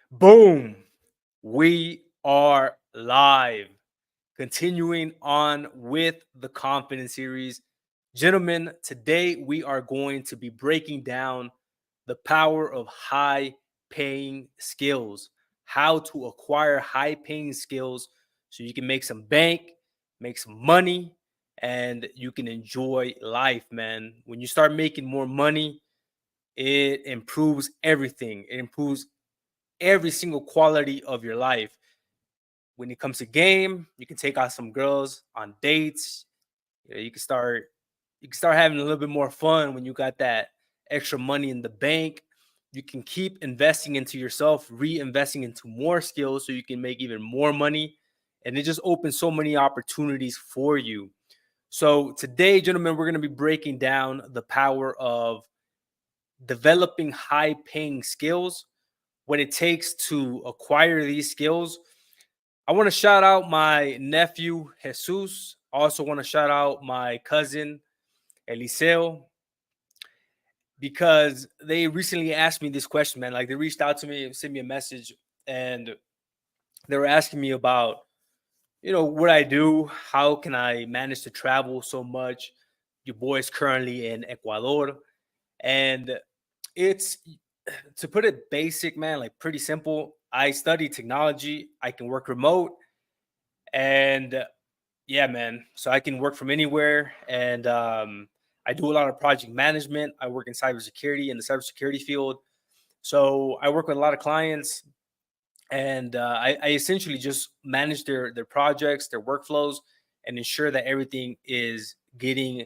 Boom. We are live. Continuing on with the confidence series. Gentlemen, today we are going to be breaking down the power of high paying skills, how to acquire high paying skills so you can make some bank, make some money, and you can enjoy life, man. When you start making more money, it improves everything. It improves every single quality of your life. When it comes to game, you can take out some girls on dates. You can start having a little bit more fun when you got that extra money in the bank. You can keep investing into yourself, reinvesting into more skills so you can make even more money. And it just opens so many opportunities for you. So today, gentlemen, we're going to be breaking down the power of developing high paying skills, what it takes to acquire these skills. I want to shout out my nephew, Jesus. I also want to shout out my cousin, Eliseo, because they recently asked me this question, man. Like, they reached out to me, sent me a message, and they were asking me about, what I do, how can I manage to travel so much. Your boy is currently in Ecuador, and it's, to put it basic, man, like pretty simple. I study technology. I can work remote, and yeah, man. So I can work from anywhere, and I do a lot of project management. I work in cybersecurity in the cybersecurity field. So I work with a lot of clients, and I essentially just manage their projects, their workflows, and ensure that everything is getting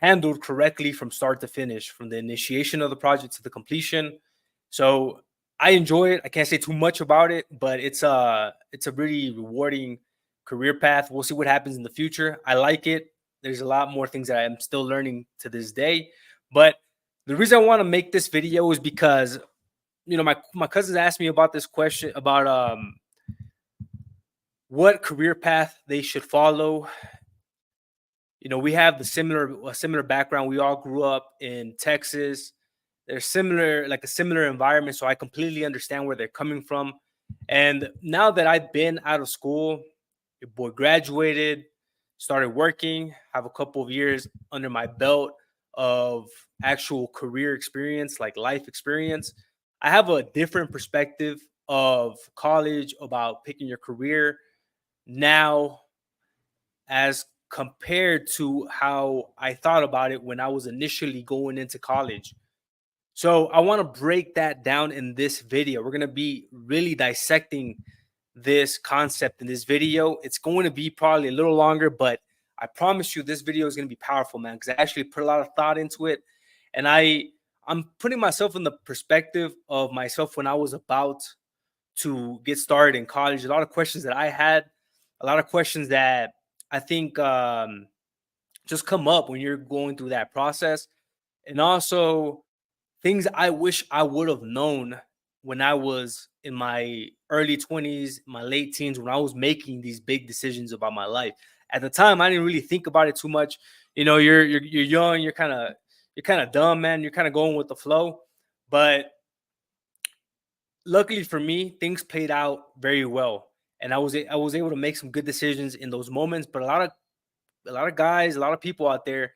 handled correctly from start to finish, from the initiation of the project to the completion. So I enjoy it. I can't say too much about it, but it's a really rewarding career path. We'll see what happens in the future. I like it. There's a lot more things that I'm still learning to this day. But the reason I want to make this video is because my cousins asked me about this question about what career path they should follow. We have a similar background. We all grew up in Texas. They're similar, like a similar environment, so I completely understand where they're coming from. And now that I've been out of school, your boy graduated, started working, have a couple of years under my belt of actual career experience, like life experience. I have a different perspective of college, about picking your career now, as compared to how I thought about it when I was initially going into college. So I want to break that down in this video. We're going to be really dissecting this concept in this video. It's going to be probably a little longer, but I promise you this video is going to be powerful, man, because I actually put a lot of thought into it. And I'm putting myself in the perspective of myself when I was about to get started in college. A lot of questions that I had, a lot of questions that I think just come up when you're going through that process. And also things I wish I would have known when I was in my early 20s, my late teens, when I was making these big decisions about my life. At the time, I didn't really think about it too much. You're young, you're kind of dumb, man. You're kind of going with the flow. But luckily for me, things played out very well, and I was able to make some good decisions in those moments. But a lot of guys, a lot of people out there,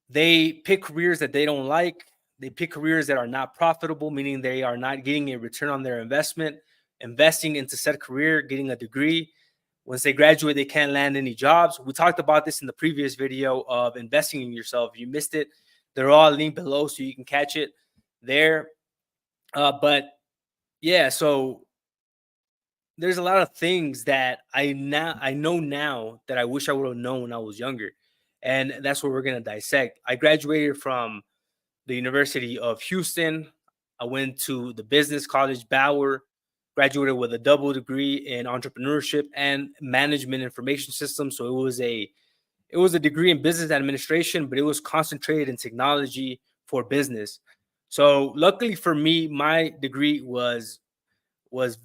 they pick careers that they don't like. They pick careers that are not profitable, meaning they are not getting a return on their investment, investing into said career, getting a degree. Once they graduate, they can't land any jobs. We talked about this in the previous video of investing in yourself. If you missed it, they're all linked below so you can catch it there. But yeah, so there's a lot of things that I know now that I wish I would have known when I was younger. And that's what we're gonna dissect. I graduated from the University of Houston. I went to the Business College Bauer, graduated with a double degree in entrepreneurship and management information systems. So it was a degree in business administration, but it was concentrated in technology for business. So luckily for me, my degree was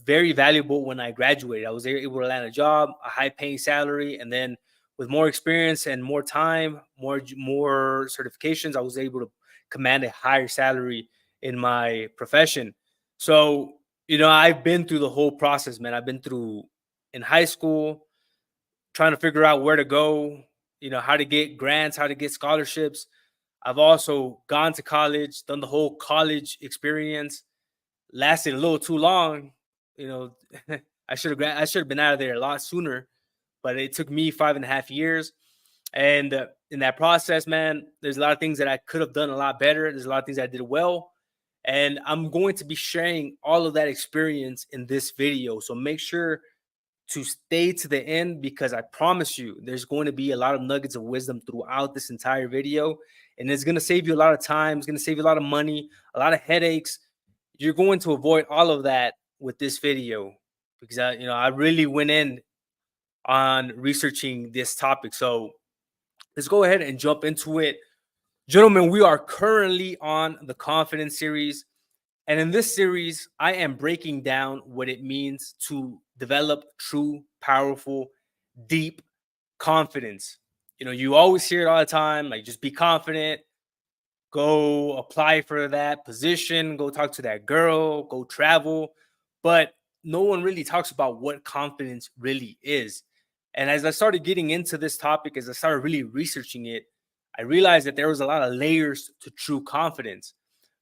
very valuable when I graduated. I was able to land a job, a high paying salary, and then with more experience and more time, more certifications, I was able to command a higher salary in my profession. So I've been through the whole process, man. I've been through in high school, trying to figure out where to go, how to get grants, how to get scholarships. I've also gone to college, done the whole college experience, lasted a little too long. You know, I should have been out of there a lot sooner, but it took me 5.5 years. And in that process, man, there's a lot of things that I could have done a lot better. There's a lot of things I did well. And I'm going to be sharing all of that experience in this video. So make sure to stay to the end, because I promise you there's going to be a lot of nuggets of wisdom throughout this entire video. And it's going to save you a lot of time. It's going to save you a lot of money, a lot of headaches. You're going to avoid all of that with this video, because I really went in on researching this topic. So let's go ahead and jump into it. Gentlemen, we are currently on the confidence series. And in this series, I am breaking down what it means to develop true, powerful, deep confidence. You always hear it all the time, like, just be confident, go apply for that position, go talk to that girl, go travel. But no one really talks about what confidence really is. And as I started getting into this topic, as I started really researching it, I realized that there was a lot of layers to true confidence.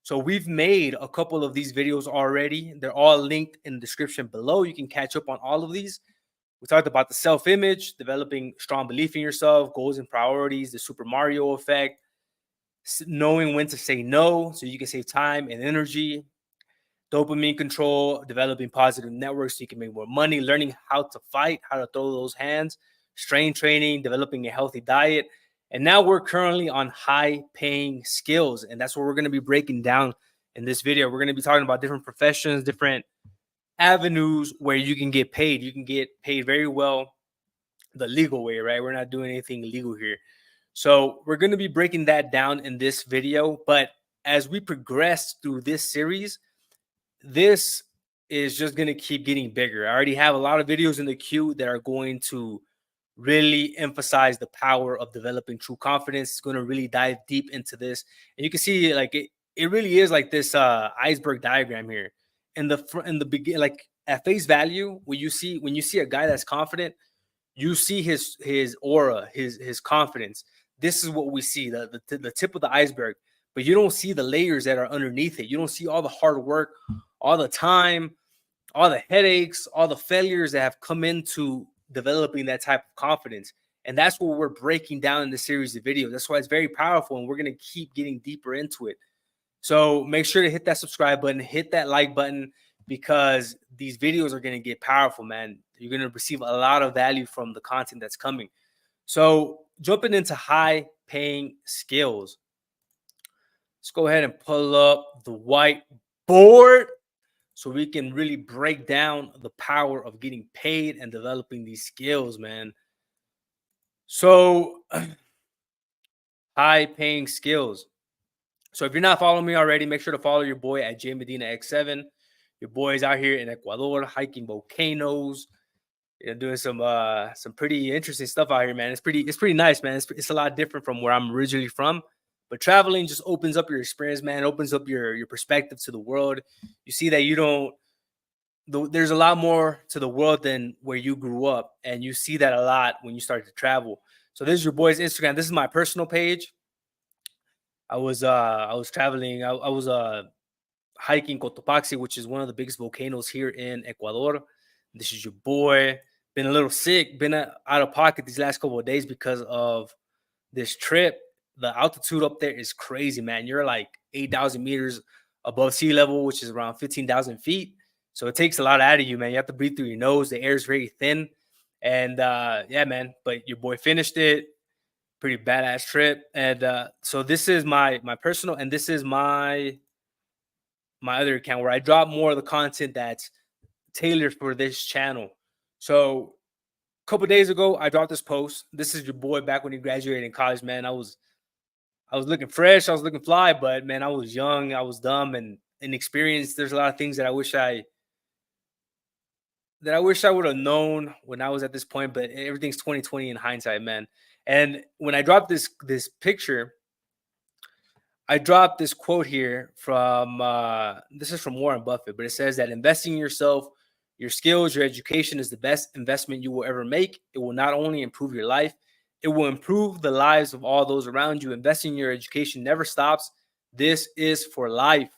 So we've made a couple of these videos already. They're all linked in the description below. You can catch up on all of these. We talked about the self-image, developing strong belief in yourself, goals and priorities, the Super Mario effect, knowing when to say no so you can save time and energy, dopamine control, developing positive networks so you can make more money, learning how to fight, how to throw those hands, strength training, developing a healthy diet. And now we're currently on high paying skills. And that's what we're going to be breaking down in this video. We're going to be talking about different professions, different avenues where you can get paid. You can get paid very well the legal way, right? We're not doing anything illegal here. So we're going to be breaking that down in this video. But as we progress through this series, this is just going to keep getting bigger. I already have a lot of videos in the queue that are going to really emphasize the power of developing true confidence. It's going to really dive deep into this. And you can see, like, it really is like this iceberg diagram here. In the beginning, like, at face value, when you see a guy that's confident, you see his aura, his confidence. This is what we see, the tip of the iceberg. But you don't see the layers that are underneath it. You don't see all the hard work, all the time, all the headaches, all the failures that have come into developing that type of confidence. And that's what we're breaking down in the series of videos. That's why it's very powerful, and we're going to keep getting deeper into it. So make sure to hit that subscribe button, hit that like button, because these videos are going to get powerful, man. You're going to receive a lot of value from the content that's coming. So jumping into high paying skills. Let's go ahead and pull up the whiteboard so we can really break down the power of getting paid and developing these skills, man. So high paying skills. So if you're not following me already, make sure to follow your boy at JMedinaX7. Your boy is out here in Ecuador hiking volcanoes, doing some pretty interesting stuff out here, man. It's pretty nice, man. It's a lot different from where I'm originally from. But traveling just opens up your experience, man. It opens up your perspective to the world. You see that there's a lot more to the world than where you grew up. And you see that a lot when you start to travel. So this is your boy's Instagram. This is my personal page. I was traveling. I was hiking Cotopaxi, which is one of the biggest volcanoes here in Ecuador. This is your boy. Been a little sick, been out of pocket these last couple of days because of this trip. The altitude up there is crazy, man. You're like 8,000 meters above sea level, which is around 15,000 feet. So it takes a lot out of you, man. You have to breathe through your nose. The air is very thin. And yeah, man, but your boy finished it. Pretty badass trip. And so this is my personal, and this is my other account where I drop more of the content that's tailored for this channel. So a couple days ago, I dropped this post. This is your boy back when he graduated in college, man. I was looking fresh, I was looking fly, but man, I was young, I was dumb and inexperienced. There's a lot of things that I wish I would have known when I was at this point, but everything's 2020 in hindsight, man. And when I dropped this picture, I dropped this quote here from this is from Warren Buffett, but it says that investing in yourself, your skills, your education is the best investment you will ever make. It will not only improve your life, it will improve the lives of all those around you. Investing in your education never stops. This is for life.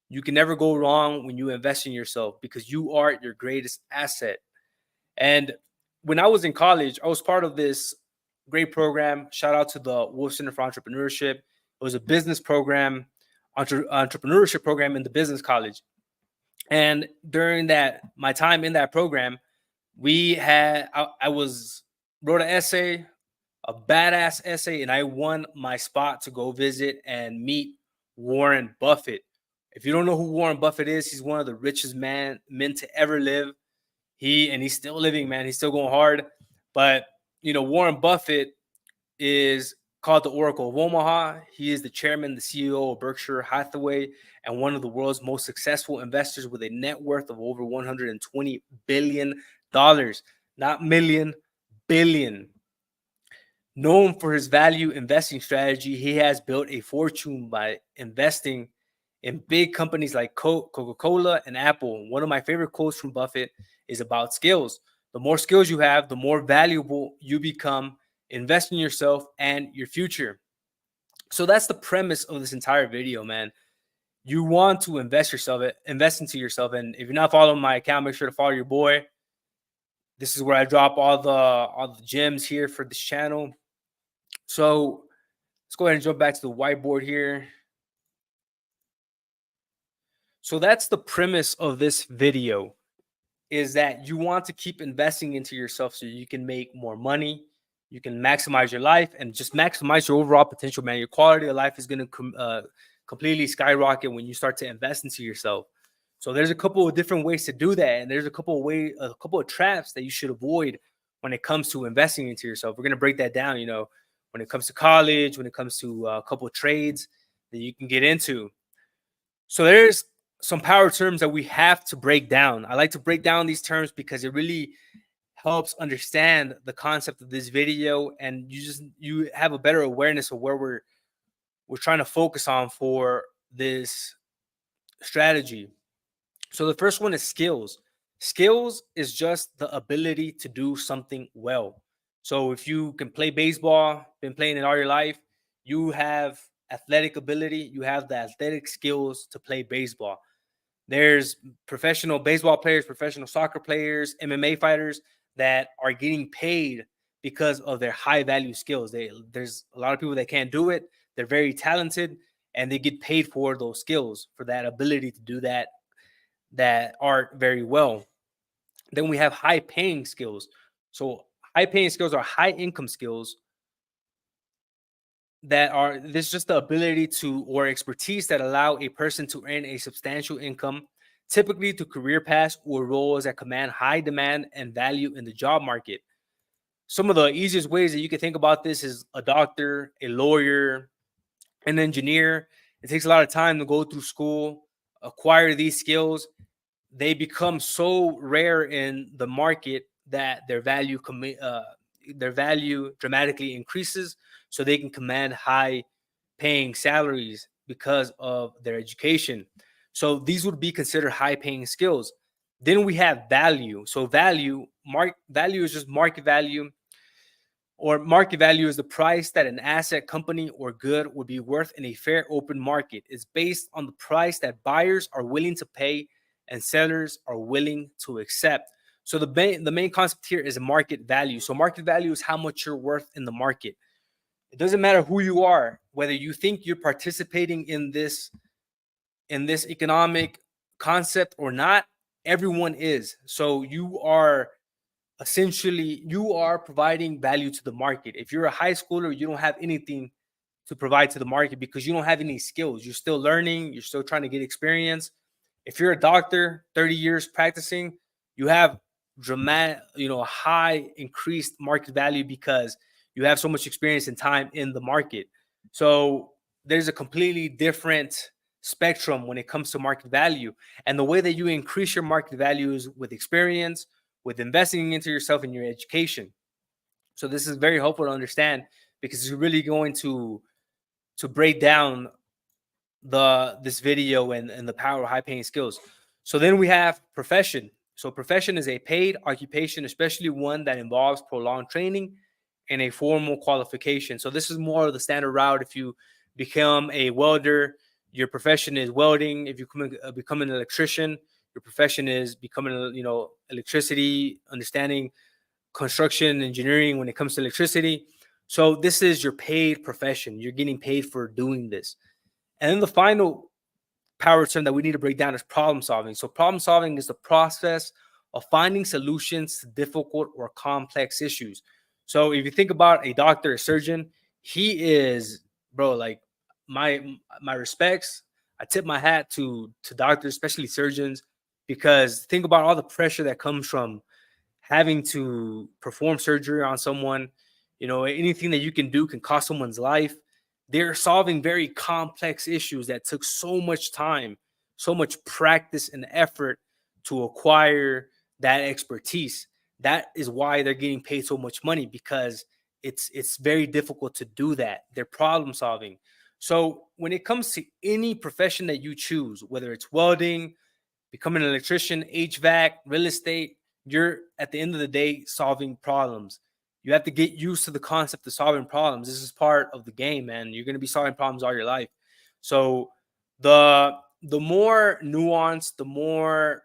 You can never go wrong when you invest in yourself because you are your greatest asset. And when I was in college, I was part of this great program. Shout out to the Wolf Center for Entrepreneurship. It was a business program, entrepreneurship program in the business college. And during that, my time in that program, I was wrote an essay, a badass essay, and I won my spot to go visit and meet Warren Buffett. If you don't know who Warren Buffett is, he's one of the richest men to ever live. He's still living, man. He's still going hard. But Warren Buffett is called the Oracle of Omaha. He is the chairman, the CEO of Berkshire Hathaway, and one of the world's most successful investors with a net worth of over $120 billion. Not million, billion. Known for his value investing strategy, he has built a fortune by investing in big companies like Coca-Cola and Apple. One of my favorite quotes from Buffett is about skills. The more skills you have, the more valuable you become. Invest in yourself and your future. So that's the premise of this entire video, man. You want to invest into yourself. And if you're not following my account, make sure to follow your boy. This is where I drop all the gems here for this channel. So let's go ahead and jump back to the whiteboard here. So that's the premise of this video, is that you want to keep investing into yourself so you can make more money, you can maximize your life, and just maximize your overall potential, man. Your quality of life is going to completely skyrocket when you start to invest into yourself. So there's a couple of different ways to do that, and there's a couple of traps that you should avoid when it comes to investing into yourself. We're going to break that down, when it comes to college, when it comes to a couple of trades that you can get into. So there's some power terms that we have to break down. I like to break down these terms because it really helps understand the concept of this video, and you have a better awareness of where we're trying to focus on for this strategy. So the first one is skills. Skills is just the ability to do something well. So if you can play baseball, been playing it all your life, you have athletic ability, you have the athletic skills to play baseball. There's professional baseball players, professional soccer players, MMA fighters that are getting paid because of their high value skills. There's a lot of people that can't do it. They're very talented and they get paid for those skills, for that ability to do that art very well. Then we have high paying skills. So high paying skills are high income skills this is just the ability to, or expertise that allow a person to earn a substantial income, typically through career paths or roles that command high demand and value in the job market. Some of the easiest ways that you can think about this is a doctor, a lawyer, an engineer. It takes a lot of time to go through school, acquire these skills. They become so rare in the market that their value dramatically increases, so they can command high paying salaries because of their education. So these would be considered high paying skills. Then we have value. So value is just market value, or market value is the price that an asset, company, or good would be worth in a fair open market. It's based on the price that buyers are willing to pay and sellers are willing to accept. So the main concept here is market value. So market value is how much you're worth in the market. It doesn't matter who you are, whether you think you're participating in this economic concept or not. Everyone is. So you are providing value to the market. If you're a high schooler, you don't have anything to provide to the market because you don't have any skills. You're still learning. You're still trying to get experience. If you're a doctor, 30 years practicing, you have high increased market value because you have so much experience and time in the market. So there's a completely different spectrum when it comes to market value. And the way that you increase your market value is with experience, with investing into yourself and your education. So this is very helpful to understand because it's really going to break down this video and the power of high paying skills. So then we have profession. So profession is a paid occupation, especially one that involves prolonged training and a formal qualification. So this is more of the standard route. If you become a welder, your profession is welding. If you become an electrician, your profession is becoming, electricity, understanding construction, engineering when it comes to electricity. So this is your paid profession. You're getting paid for doing this. And then the final power term that we need to break down is problem solving. So problem solving is the process of finding solutions to difficult or complex issues. So if you think about a doctor, a surgeon, he is, bro, like my respects. I tip my hat to doctors, especially surgeons, because think about all the pressure that comes from having to perform surgery on someone. Anything that you can do can cost someone's life. They're solving very complex issues that took so much time, so much practice and effort to acquire that expertise. That is why they're getting paid so much money, because it's very difficult to do that. They're problem solving. So when it comes to any profession that you choose, whether it's welding, becoming an electrician, HVAC, real estate, you're at the end of the day solving problems. You have to get used to the concept of solving problems. This is part of the game, man. You're going to be solving problems all your life. So the more nuanced, the more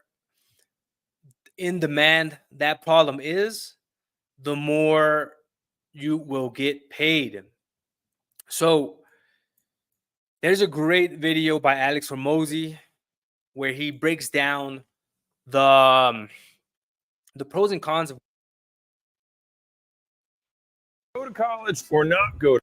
in demand that problem is, the more you will get paid. So there's a great video by Alex Ramosi where he breaks down the pros and cons of go to college or not go.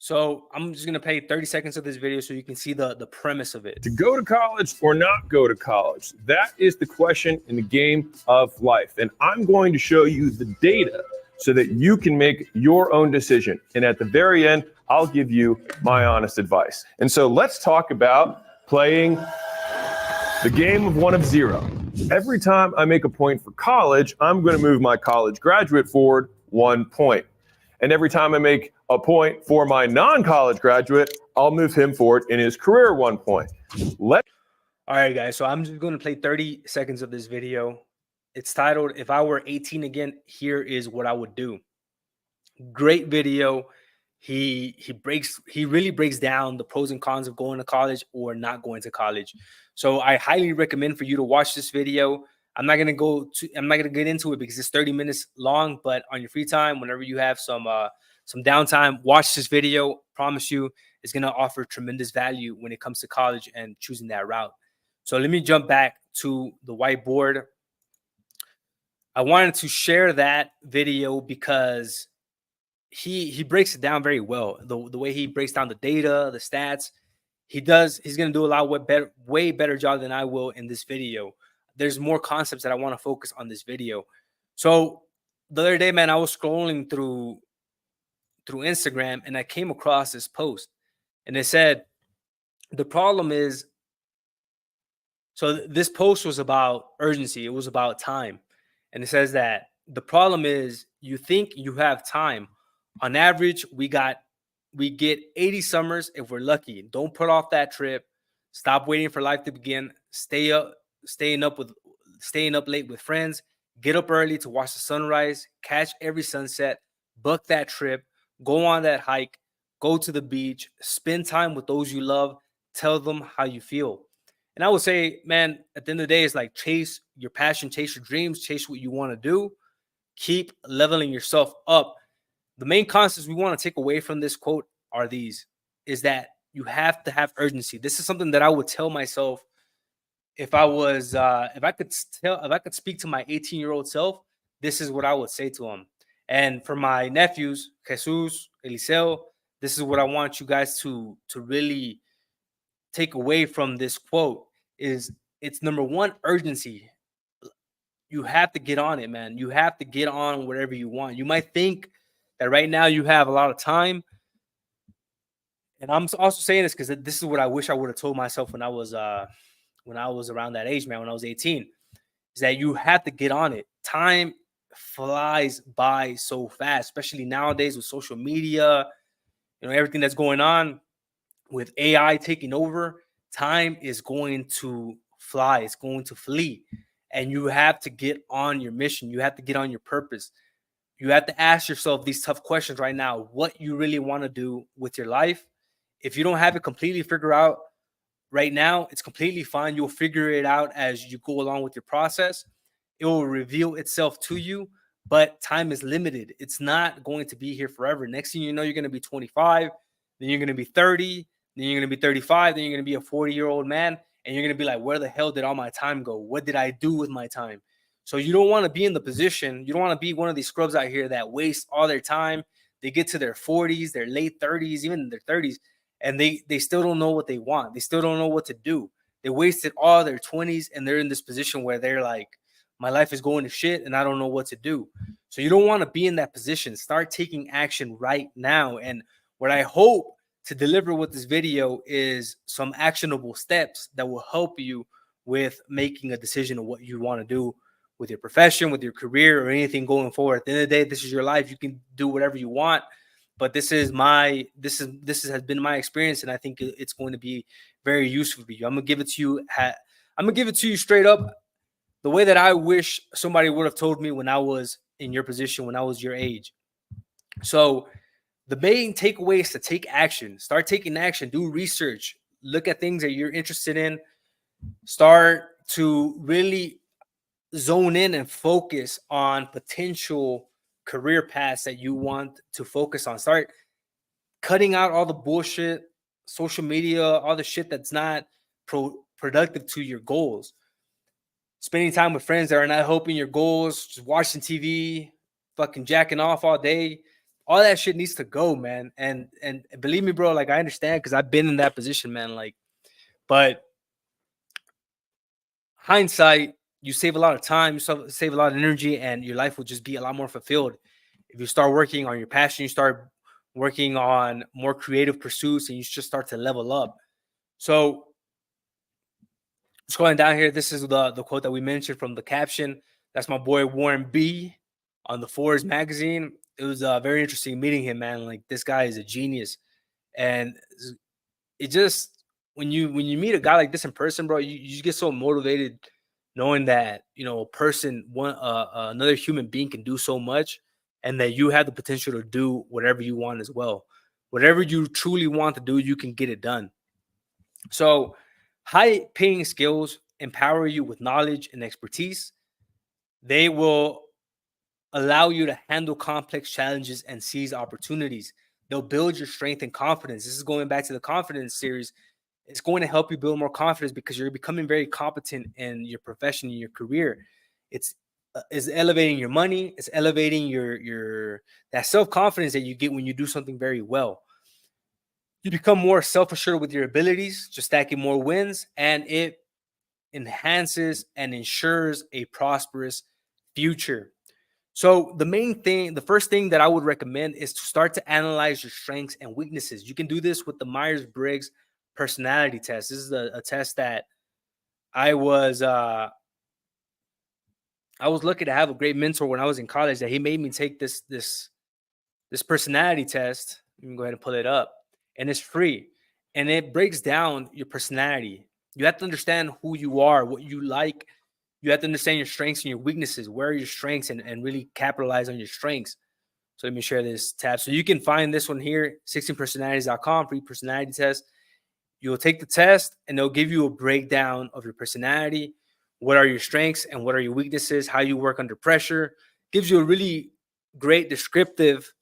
So I'm just going to play 30 seconds of this video so you can see the premise of it. To go to college or not go to college? That is the question in the game of life. And I'm going to show you the data so that you can make your own decision. And at the very end, I'll give you my honest advice. And so let's talk about playing the game of 1 of 0. Every time I make a point for college, I'm going to move my college graduate forward 1 point. And every time I make a point for my non-college graduate, I'll move him forward in his career 1 point. All right, guys. So I'm just going to play 30 seconds of this video. It's titled, "If I Were 18 Again, Here Is What I Would Do." Great video. He really breaks down the pros and cons of going to college or not going to college. So I highly recommend for you to watch this video. I'm not gonna get into it because it's 30 minutes long, but on your free time, whenever you have some downtime, watch this video. Promise you it's gonna offer tremendous value when it comes to college and choosing that route. So let me jump back to the whiteboard. I wanted to share that video because he breaks it down very well. The way he breaks down the data, the stats, he's going to do a way better job than I will in this video. There's more concepts that I want to focus on this video. So the other day, man, I was scrolling through Instagram and I came across this post and it said, the problem is, so this post was about urgency. It was about time. And it says that the problem is you think you have time. On average, we get 80 summers if we're lucky. Don't put off that trip. Stop waiting for life to begin. Staying up late with friends. Get up early to watch the sunrise. Catch every sunset. Book that trip. Go on that hike. Go to the beach. Spend time with those you love. Tell them how you feel. And I would say, man, at the end of the day, it's like chase your passion, chase your dreams, chase what you want to do. Keep leveling yourself up. The main concepts we want to take away from this quote are these, is that you have to have urgency. This is something that I would tell myself if I could speak to my 18-year-old self, this is what I would say to him. And for my nephews, Jesus, Eliseo, this is what I want you guys to really take away from this quote is it's number one, urgency. You have to get on it, man. You have to get on whatever you want. You might think that right now you have a lot of time. And I'm also saying this because this is what I wish I would have told myself when I was around that age, man, when I was 18, is that you have to get on it. Time flies by so fast, especially nowadays with social media, everything that's going on. with AI taking over, time is going to fly. It's going to flee. And you have to get on your mission. You have to get on your purpose. You have to ask yourself these tough questions right now, what you really want to do with your life. If you don't have it completely figured out right now, it's completely fine. You'll figure it out as you go along with your process. It will reveal itself to you, but time is limited. It's not going to be here forever. Next thing you know, you're going to be 25, then you're going to be 30, then you're going to be 35, then you're going to be a 40-year-old man, and you're going to be like, where the hell did all my time go? What did I do with my time? So you don't want to be in the position. You don't want to be one of these scrubs out here that waste all their time. They get to their 40s, their late 30s, even their 30s, and they still don't know what they want. They still don't know what to do. They wasted all their 20s, and they're in this position where they're like, my life is going to shit, and I don't know what to do. So you don't want to be in that position. Start taking action right now. And what I hope to deliver with this video is some actionable steps that will help you with making a decision of what you want to do with your profession, with your career, or anything going forward. At the end of the day, this is your life. You can do whatever you want, but this has been my experience, and I think it's going to be very useful for you. I'm gonna give it to you. I'm gonna give it to you straight up, the way that I wish somebody would have told me when I was in your position, when I was your age. So the main takeaway is to take action. Start taking action. Do research. Look at things that you're interested in. Start to really zone in and focus on potential career paths that you want to focus on. Start cutting out all the bullshit, social media, all the shit that's not productive to your goals. Spending time with friends that are not helping your goals, just watching TV, fucking jacking off all day. All that shit needs to go, man. And believe me, bro, like I understand because I've been in that position, man. Like, but hindsight, you save a lot of time, you save a lot of energy, and your life will just be a lot more fulfilled. If you start working on your passion, you start working on more creative pursuits, and you just start to level up. So scrolling down here, this is the quote that we mentioned from the caption. That's my boy Warren B on the Forbes magazine. It was very interesting meeting him, man. Like, this guy is a genius, and it just when you meet a guy like this in person, bro, you get so motivated knowing that a person, another human being can do so much, and that you have the potential to do whatever you want as well. Whatever you truly want to do, you can get it done. So high-paying skills empower you with knowledge and expertise. They will allow you to handle complex challenges and seize opportunities. They'll build your strength and confidence. This is going back to the confidence series. It's going to help you build more confidence because you're becoming very competent in your profession, in your career. It's elevating your money. It's elevating your that self-confidence that you get when you do something very well. You become more self-assured with your abilities, just stacking more wins, and it enhances and ensures a prosperous future. So the first thing that I would recommend is to start to analyze your strengths and weaknesses. You can do this with the Myers-Briggs personality test. This is a test that I was lucky to have a great mentor when I was in college that he made me take this personality test. Let me go ahead and pull it up. And it's free. And it breaks down your personality. You have to understand who you are, what you like. You have to understand your strengths and your weaknesses. Where are your strengths, and really capitalize on your strengths. So let me share this tab. So you can find this one here, 16personalities.com, free personality test. You'll take the test, and they'll give you a breakdown of your personality. What are your strengths and what are your weaknesses? How you work under pressure. Gives you a really great descriptive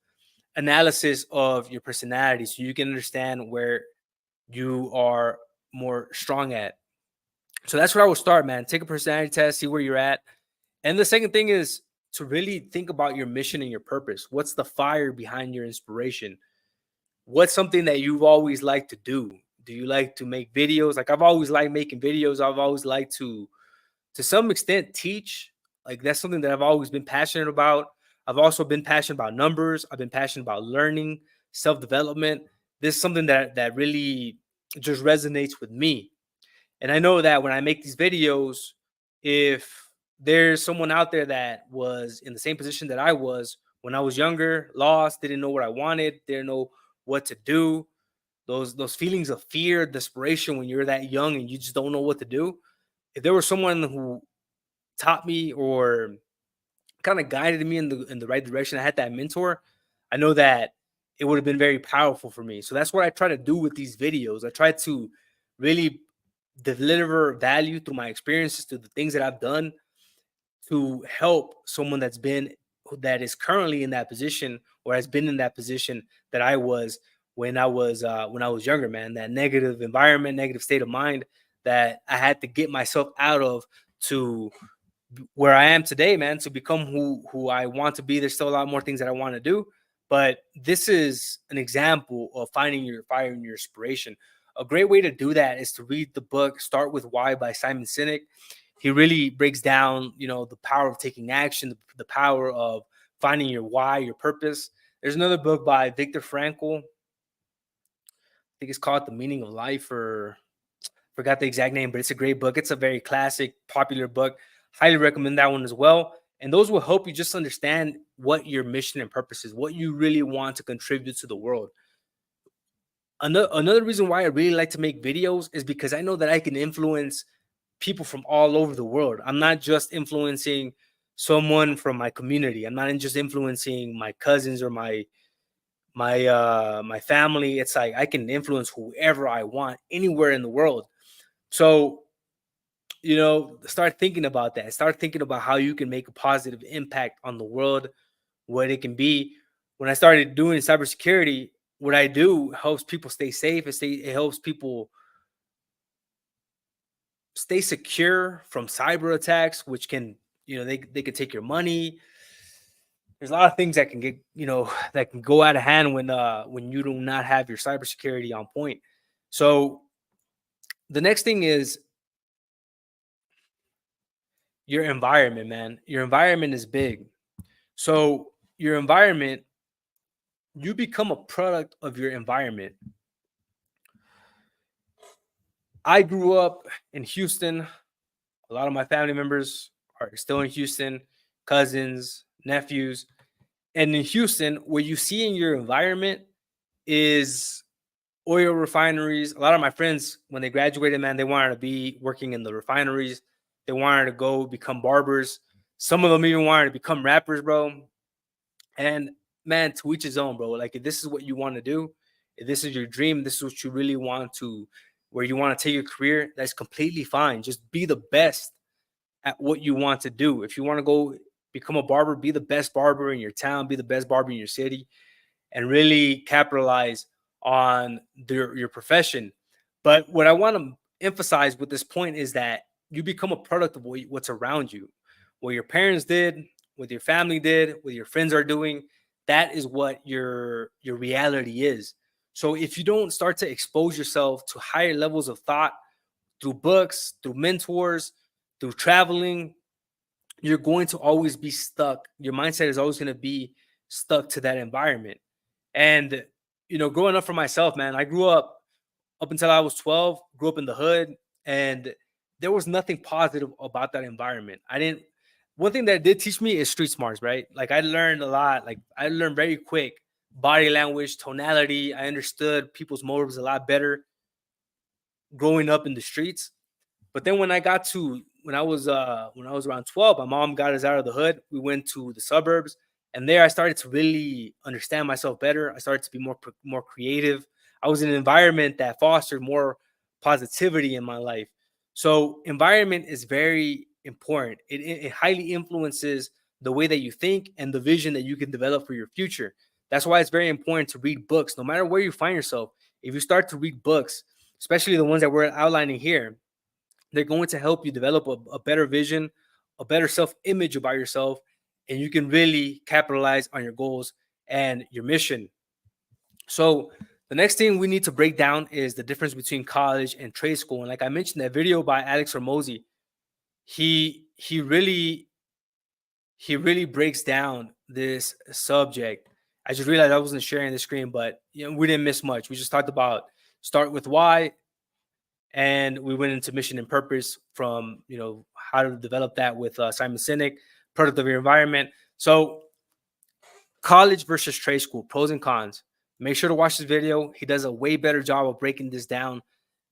analysis of your personality so you can understand where you are more strong at. So that's where I will start, man. Take a personality test, see where you're at. And the second thing is to really think about your mission and your purpose. What's the fire behind your inspiration? What's something that you've always liked to do? Do you like to make videos? Like, I've always liked making videos. I've always liked to some extent, teach. Like, that's something that I've always been passionate about. I've also been passionate about numbers. I've been passionate about learning, self-development. This is something that really just resonates with me. And I know that when I make these videos, if there's someone out there that was in the same position that I was when I was younger, lost, didn't know what I wanted, didn't know what to do, those feelings of fear, desperation when you're that young and you just don't know what to do. If there was someone who taught me or kind of guided me in the right direction, I had that mentor, I know that it would have been very powerful for me. So that's what I try to do with these videos. I try to really deliver value through my experiences, through the things that I've done to help someone that is currently in that position or has been in that position that I was when I was younger, man. That negative environment, negative state of mind that I had to get myself out of to where I am today, man, to become who I want to be. There's still a lot more things that I want to do, but this is an example of finding your fire and your inspiration. A great way to do that is to read the book Start With Why by Simon Sinek. He really breaks down, the power of taking action, the power of finding your why, your purpose. There's another book by Viktor Frankl. I think it's called The Meaning of Life, or forgot the exact name, but it's a great book. It's a very classic, popular book. Highly recommend that one as well. And those will help you just understand what your mission and purpose is, what you really want to contribute to the world. Another reason why I really like to make videos is because I know that I can influence people from all over the world. I'm not just influencing someone from my community. I'm not just influencing my cousins or my family. It's like I can influence whoever I want anywhere in the world. So, start thinking about that. Start thinking about how you can make a positive impact on the world, what it can be. When I started doing cybersecurity, what I do helps people stay safe. It helps people stay secure from cyber attacks, which can, they can take your money. There's a lot of things that can get, that can go out of hand when you do not have your cybersecurity on point. So the next thing is your environment, man. Your environment is big. So your environment, you become a product of your environment. I grew up in Houston. A lot of my family members are still in Houston, cousins, nephews. And in Houston, what you see in your environment is oil refineries. A lot of my friends, when they graduated, man, they wanted to be working in the refineries. They wanted to go become barbers. Some of them even wanted to become rappers, bro. And man, to each his own, bro. Like, if this is what you want to do, if this is your dream, this is what you really want to, where you want to take your career, that's completely fine. Just be the best at what you want to do. If you want to go become a barber, be the best barber in your town, be the best barber in your city, and really capitalize on your profession. But what I want to emphasize with this point is that you become a product of what's around you. What your parents did, what your family did, what your friends are doing, that is what your reality is. So if you don't start to expose yourself to higher levels of thought through books, through mentors, through traveling, you're going to always be stuck. Your mindset is always going to be stuck to that environment. And, growing up for myself, man, I grew up until I was 12, grew up in the hood, and there was nothing positive about that environment. One thing that did teach me is street smarts, right? Like, I learned a lot. Like, I learned very quick body language, tonality. I understood people's motives a lot better growing up in the streets. But then when I was around 12, my mom got us out of the hood. We went to the suburbs, and there I started to really understand myself better. I started to be more creative. I was in an environment that fostered more positivity in my life. So environment is very important. It highly influences the way that you think and the vision that you can develop for your future. That's why it's very important to read books, no matter where you find yourself. If you start to read books, especially the ones that we're outlining here, they're going to help you develop a better vision, a better self-image about yourself, and you can really capitalize on your goals and your mission. So the next thing we need to break down is the difference between college and trade school. And like I mentioned, that video by Alex Hormozi, he really breaks down this subject. I just realized I wasn't sharing the screen, but we didn't miss much. We just talked about start with why, and we went into mission and purpose from how to develop that with Simon Sinek, product of your environment. So college versus trade school, pros and cons. make sure to watch this video. He does a way better job of breaking this down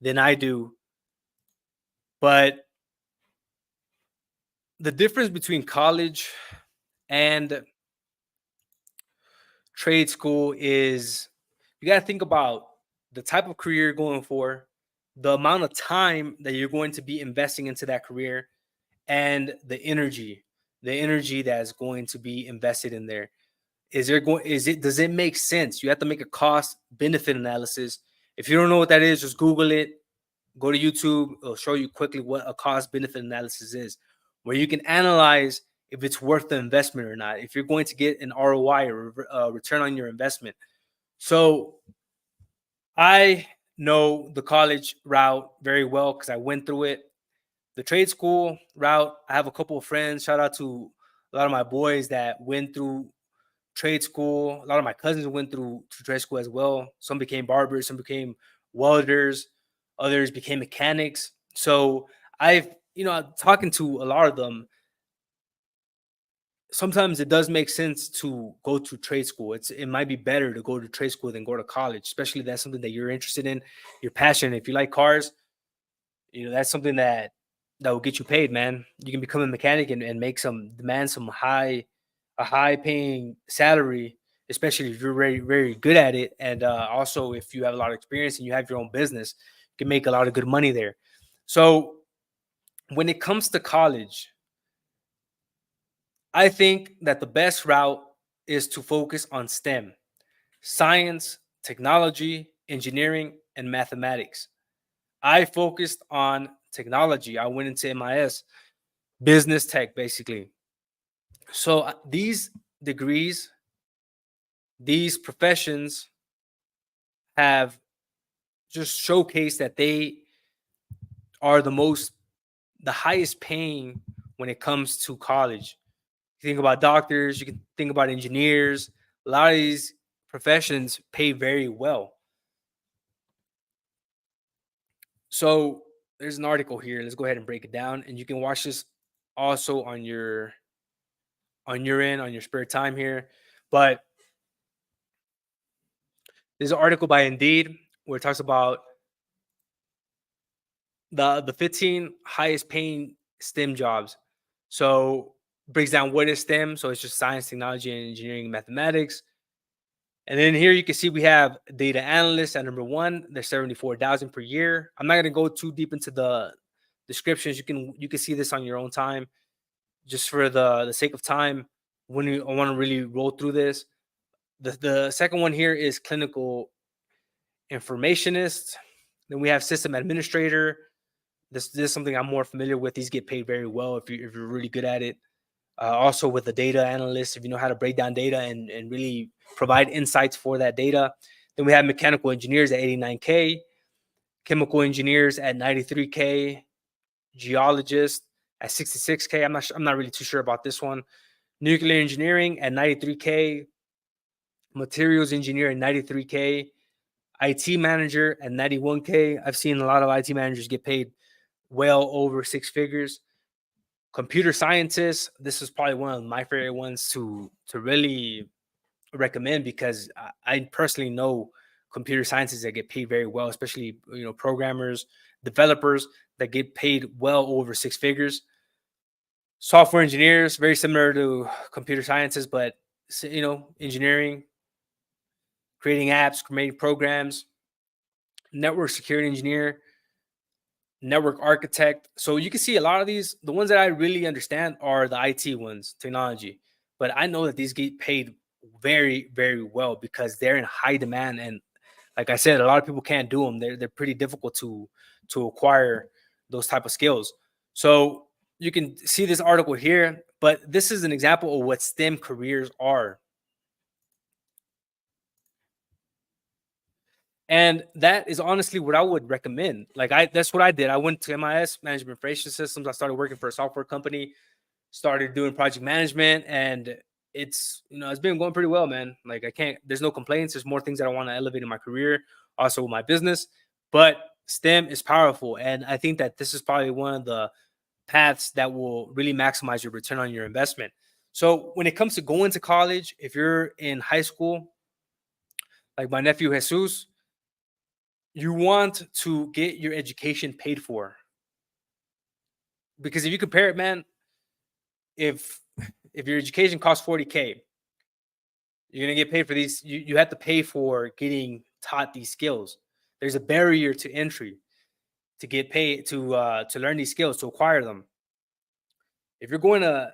than I do. But the difference between college and trade school is you got to think about the type of career you're going for, the amount of time that you're going to be investing into that career, and the energy that's going to be invested in there. Does it make sense? You have to make a cost benefit analysis. If you don't know what that is, just Google it, go to YouTube. It'll show you quickly what a cost benefit analysis is, where you can analyze if it's worth the investment or not, if you're going to get an ROI or return on your investment. So I know the college route very well because I went through it. The trade school route, I have a couple of friends. Shout out to a lot of my boys that went through trade school. A lot of my cousins went through trade school as well. Some became barbers, some became welders, others became mechanics. So I've, talking to a lot of them, sometimes it does make sense to go to trade school. It might be better to go to trade school than go to college, especially if that's something that you're interested in, you're passionate. If you like cars, that's something that will get you paid, man. You can become a mechanic and demand a high paying salary, especially if you're very, very good at it. And also if you have a lot of experience and you have your own business, you can make a lot of good money there. So when it comes to college, I think that the best route is to focus on STEM: science, technology, engineering, and mathematics. I focused on technology. I went into MIS, business tech, basically. So these degrees, these professions have just showcased that they are the highest paying when it comes to college. You think about doctors, you can think about engineers. A lot of these professions pay very well. So there's an article here. Let's go ahead and break it down. And you can watch this also on your end, on your spare time here. But there's an article by Indeed where it talks about the 15 highest paying STEM jobs. So breaks down what is STEM. So it's just science, technology, and engineering and mathematics. And then here you can see we have data analysts at number one. They're 74,000 per year. I'm not going to go too deep into the descriptions. You can see this on your own time. Just for the sake of time, I want to really roll through this. The second one here is clinical informationist. Then we have system administrator. This is something I'm more familiar with. These get paid very well if you're really good at it. Also with the data analyst, if you know how to break down data and really provide insights for that data. Then we have mechanical engineers at 89K, chemical engineers at 93K, geologists at 66K. I'm not really too sure about this one. Nuclear engineering at 93K, materials engineer at 93K, IT manager at 91K. I've seen a lot of IT managers get paid well over six figures. Computer scientists, this is probably one of my favorite ones to really recommend because I personally know computer scientists that get paid very well, especially programmers, developers that get paid well over six figures. Software engineers, very similar to computer scientists, but engineering, creating apps, creating programs. Network security engineer, network architect. So you can see a lot of these, the ones that I really understand are the IT ones, technology. But I know that these get paid very, very well because they're in high demand. And like I said, a lot of people can't do them. They're pretty difficult to acquire those type of skills. So you can see this article here, but this is an example of what STEM careers are. And that is honestly what I would recommend. That's what I did. I went to MIS, Management Information Systems. I started working for a software company, started doing project management, and it's been going pretty well, man. There's no complaints. There's more things that I want to elevate in my career, also with my business. But STEM is powerful. And I think that this is probably one of the paths that will really maximize your return on your investment. So when it comes to going to college, if you're in high school, like my nephew Jesus, you want to get your education paid for. Because if you compare it, man, if your education costs 40K, you're gonna get paid for these. You have to pay for getting taught these skills. There's a barrier to entry to get paid to learn these skills, to acquire them. If you're going to,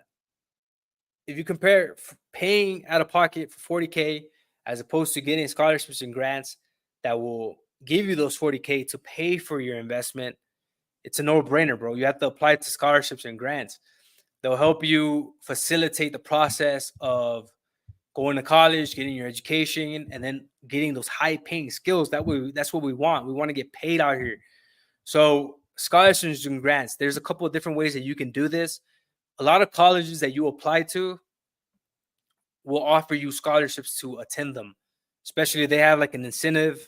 if you compare paying out of pocket for 40K as opposed to getting scholarships and grants that will give you those 40K to pay for your investment, it's a no-brainer, bro. You have to apply to scholarships and grants. They'll help you facilitate the process of going to college, getting your education, and then getting those high-paying skills. That's what we want. We want to get paid out here. So scholarships and grants, there's a couple of different ways that you can do this. A lot of colleges that you apply to will offer you scholarships to attend them, especially if they have like an incentive.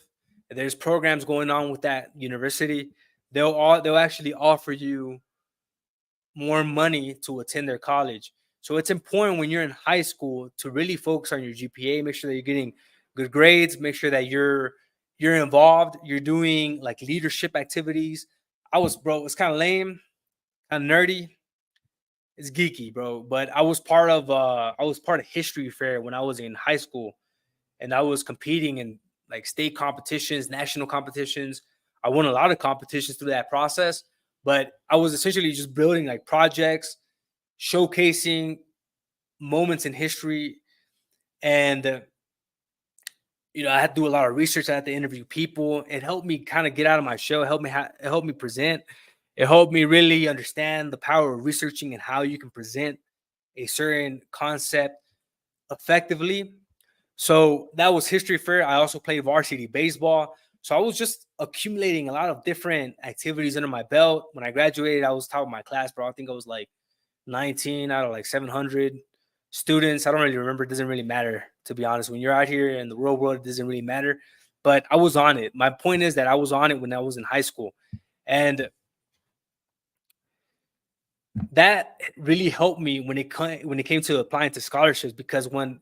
If there's programs going on with that university, they'll actually offer you more money to attend their college. So it's important when you're in high school to really focus on your GPA, make sure that you're getting good grades, make sure that you're involved, you're doing like leadership activities. It's kind of lame, kind of nerdy. It's geeky, bro. But I was part of history fair when I was in high school, and I was competing in like state competitions, national competitions. I won a lot of competitions through that process, but I was essentially just building like projects, showcasing moments in history, and I had to do a lot of research. I had to interview people. It helped me kind of get out of my shell. It helped me present. It helped me really understand the power of researching and how you can present a certain concept effectively. So that was history fair. I also played varsity baseball. So I was just accumulating a lot of different activities under my belt. When I graduated, I was top of my class, bro. I think I was like 19 out of like 700 students. I don't really remember. It doesn't really matter, to be honest. When you're out here in the real world, it doesn't really matter. But I was on it. My point is that I was on it when I was in high school. And that really helped me when it came to applying to scholarships, because when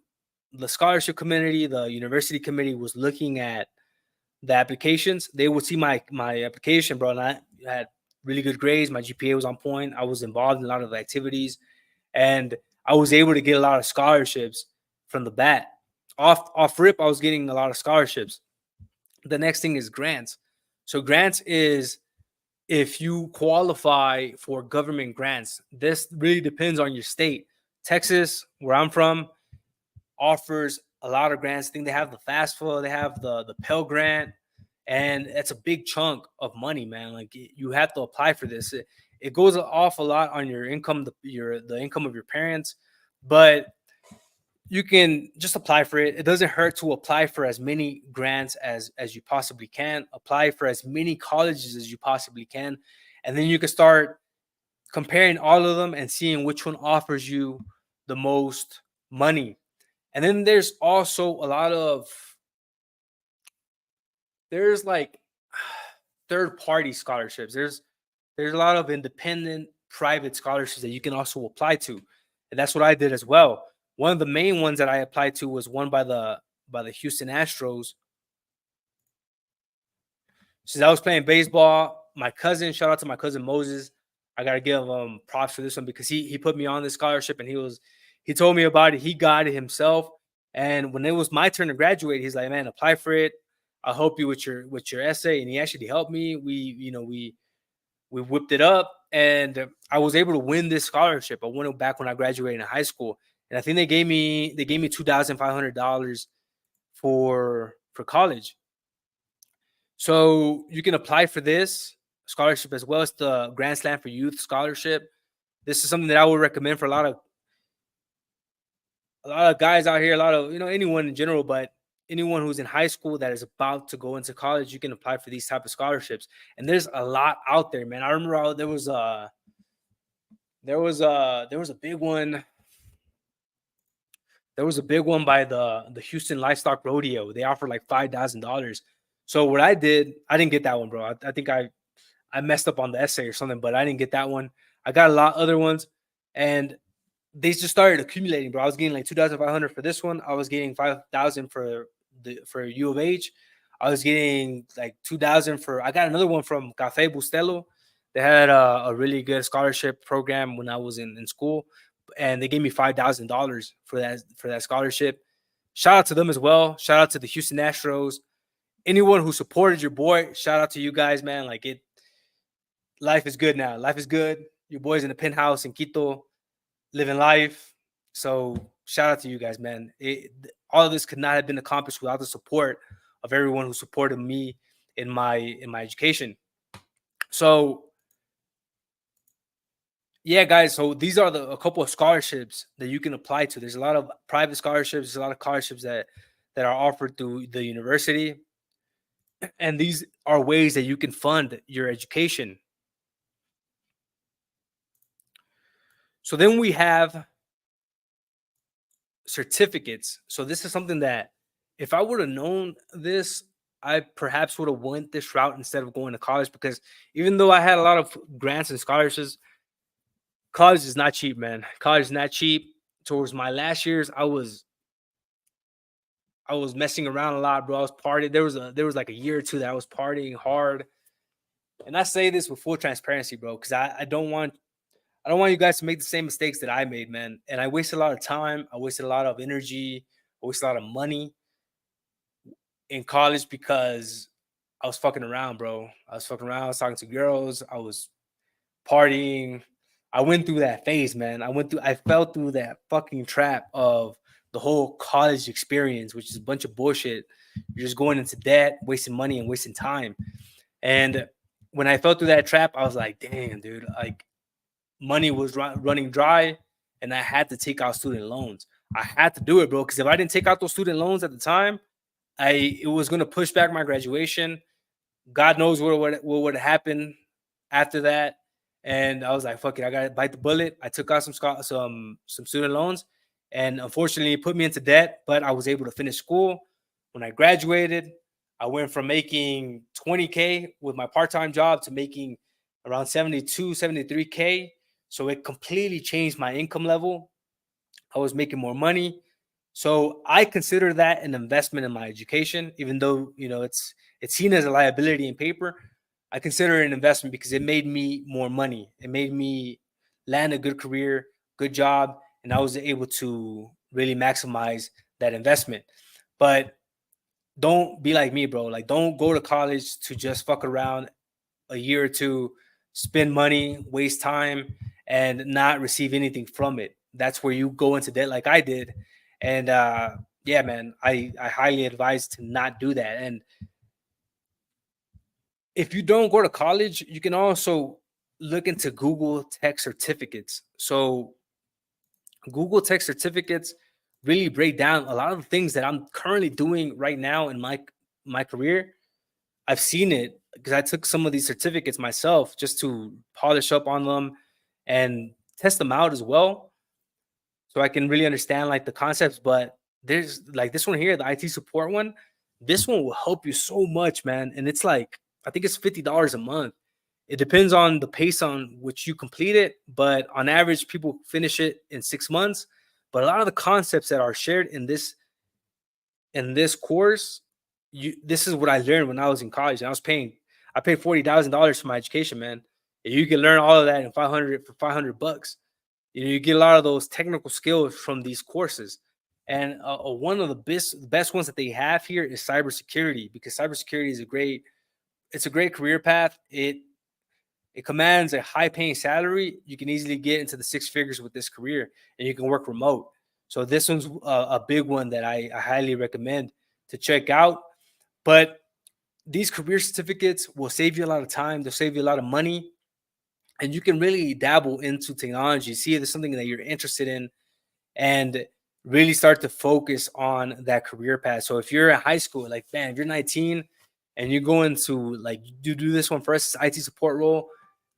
the scholarship committee, the university committee was looking at the applications, they would see my application, bro, and I had really good grades. My GPA was on point. I was involved in a lot of activities, and I was able to get a lot of scholarships from the bat. Off rip, I was getting a lot of scholarships. The next thing is grants. So grants is if you qualify for government grants. This really depends on your state. Texas, where I'm from, offers a lot of grants. I think they have the FAFSA, they have the Pell Grant, and it's a big chunk of money, man. Like you have to apply for this. It goes off a lot on your income, the income of your parents, but you can just apply for it. It doesn't hurt to apply for as many grants as you possibly can. Apply for as many colleges as you possibly can, and then you can start comparing all of them and seeing which one offers you the most money. And then there's also a lot of like third-party scholarships. There's a lot of independent private scholarships that you can also apply to, and that's what I did as well. One of the main ones that I applied to was one by the Houston Astros. Since I was playing baseball, my cousin, shout out to my cousin Moses, I gotta give him props for this one, because he put me on this scholarship, and he told me about it. He got it himself, and when it was my turn to graduate, he's like, "Man, apply for it. I'll help you with your essay." And he actually helped me. We whipped it up, and I was able to win this scholarship. I won it back when I graduated in high school, and I think they gave me $2,500 for college. So you can apply for this scholarship as well as the Grand Slam for Youth scholarship. This is something that I would recommend for a lot of guys out here, a lot of anyone in general, but anyone who's in high school that is about to go into college, you can apply for these type of scholarships. And there's a lot out there, man. I remember there was a big one. There was a big one by the Houston Livestock Rodeo. They offered like $5,000. So what I did, I didn't get that one, bro. I think I messed up on the essay or something, but I didn't get that one. I got a lot of other ones, and they just started accumulating, bro. I was getting like $2,500 for this one. I was getting $5,000 for for U of H. I was getting like 2,000 for. I got another one from Cafe Bustelo. They had a really good scholarship program when I was in school, and they gave me $5,000 for that scholarship. Shout out to them as well. Shout out to the Houston Astros. Anyone who supported your boy, shout out to you guys, man. Like life is good now. Life is good. Your boy's in the penthouse in Quito, living life. So shout out to you guys, man. All of this could not have been accomplished without the support of everyone who supported me in my education. So yeah, guys. So these are a couple of scholarships that you can apply to. There's a lot of private scholarships. There's a lot of scholarships that are offered through the university, and these are ways that you can fund your education. So then we have certificates. So this is something that if I would have known this, I perhaps would have went this route instead of going to college, because even though I had a lot of grants and scholarships, college is not cheap, man. College is not cheap. Towards my last years, I was messing around a lot, bro. I was partying. There was like a year or two that I was partying hard. And I say this with full transparency, bro, because I don't want you guys to make the same mistakes that I made, man. And I wasted a lot of time. I wasted a lot of energy. I wasted a lot of money in college because I was fucking around, bro. I was fucking around. I was talking to girls. I was partying. I went through that phase, man. I fell through that fucking trap of the whole college experience, which is a bunch of bullshit. You're just going into debt, wasting money and wasting time. And when I fell through that trap, I was like, damn, dude, like money was running dry and I had to take out student loans. I had to do it, bro, because if I didn't take out those student loans at the time, it was going to push back my graduation. God knows what would happen after that. And I was like, fuck it, I got to bite the bullet. I took out some student loans, and unfortunately it put me into debt, but I was able to finish school. When I graduated, I went from making $20K with my part-time job to making around $72,000, $73K. So it completely changed my income level. I was making more money. So I consider that an investment in my education, even though, it's seen as a liability in paper. I consider it an investment because it made me more money. It made me land a good career, good job, and I was able to really maximize that investment. But don't be like me, bro. Like, don't go to college to just fuck around a year or two, spend money, waste time, and not receive anything from it. That's where you go into debt like I did. And yeah, man, I highly advise to not do that. And if you don't go to college, you can also look into Google Tech certificates. So Google Tech certificates really break down a lot of the things that I'm currently doing right now in my career. I've seen it because I took some of these certificates myself just to polish up on them and test them out as well, so I can really understand like the concepts. But there's like this one here, the IT support one. This one will help you so much, man. And it's like, I think it's $50 a month. It depends on the pace on which you complete it, but on average, people finish it in 6 months. But a lot of the concepts that are shared in this course, this is what I learned when I was in college. And I paid $40,000 for my education, man. And you can learn all of that in for $500. You get a lot of those technical skills from these courses. And one of the best ones that they have here is cybersecurity, because cybersecurity is a great career path. It commands a high paying salary. You can easily get into the six figures with this career, and you can work remote. So this one's a big one that I highly recommend to check out. But these career certificates will save you a lot of time. They'll save you a lot of money. And you can really dabble into technology, see if there's something that you're interested in, and really start to focus on that career path. So if you're in high school, like, man, if you're 19 and you're going to like do this one first, IT support role,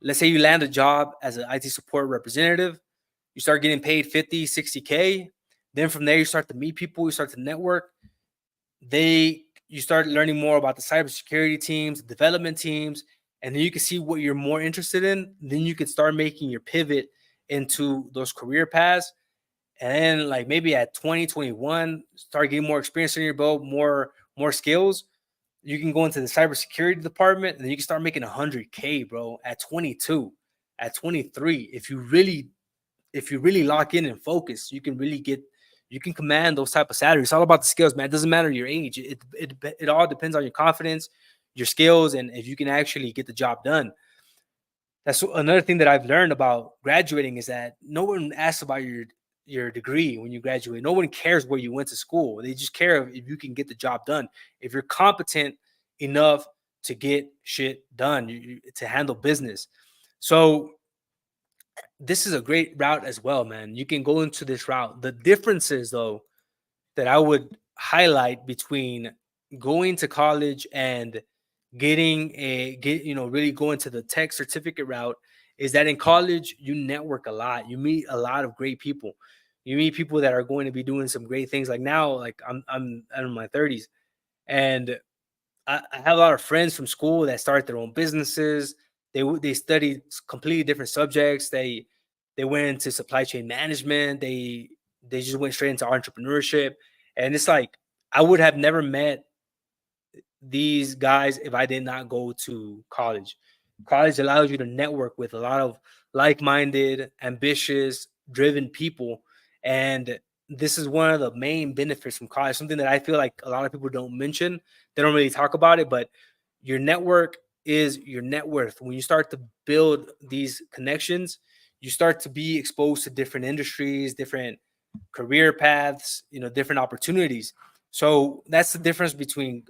let's say you land a job as an IT support representative, you start getting paid 50, 60K. Then from there, you start to meet people, you start to network. You start learning more about the cybersecurity teams, the development teams, and then you can see what you're more interested in. Then you can start making your pivot into those career paths. And then like maybe at 20, 21, start getting more experience in your belt, more skills. You can go into the cybersecurity department and then you can start making 100K, bro, at 22, at 23. If you really lock in and focus, you can command those type of salaries. It's all about the skills, man. It doesn't matter your age. It all depends on your confidence, your skills, and if you can actually get the job done. That's another thing that I've learned about graduating is that no one asks about your degree when you graduate. No one cares where you went to school. They just care if you can get the job done. If you're competent enough to get shit done, to handle business. So this is a great route as well, man. You can go into this route. The differences, though, that I would highlight between going to college and really going to the tech certificate route is that in college you network a lot. You meet a lot of great people. You meet people that are going to be doing some great things. Like now, like I'm in my 30s, and I have a lot of friends from school that start their own businesses. They studied completely different subjects. They went into supply chain management. They just went straight into entrepreneurship, and it's like I would have never met these guys if I did not go to college. College allows you to network with a lot of like-minded, ambitious, driven people, and this is one of the main benefits from college. Something that I feel like a lot of people don't mention. They don't really talk about it, but your network is your net worth. When you start to build these connections, you start to be exposed to different industries, different career paths, different opportunities. So that's the difference between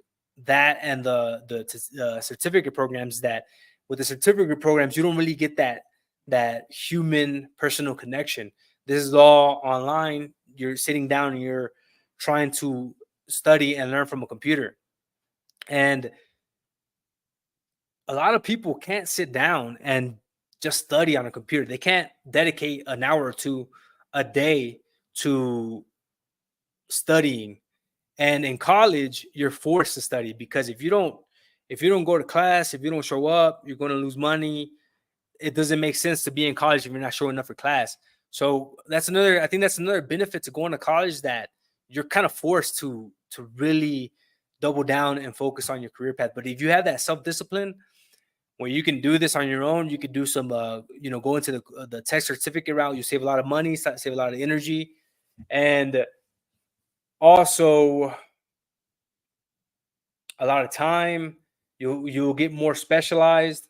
that and the certificate programs. That with the certificate programs, you don't really get that human personal connection. This is all online. You're sitting down and you're trying to study and learn from a computer. And a lot of people can't sit down and just study on a computer. They can't dedicate an hour or two a day to studying. And in college, you're forced to study, because if you don't go to class, if you don't show up, you're going to lose money. It doesn't make sense to be in college if you're not showing up for class. So I think that's another benefit to going to college, that you're kind of forced to really double down and focus on your career path. But if you have that self-discipline where you can do this on your own, you could do some, go into the tech certificate route. You save a lot of money, save a lot of energy, and also a lot of time. You'll get more specialized,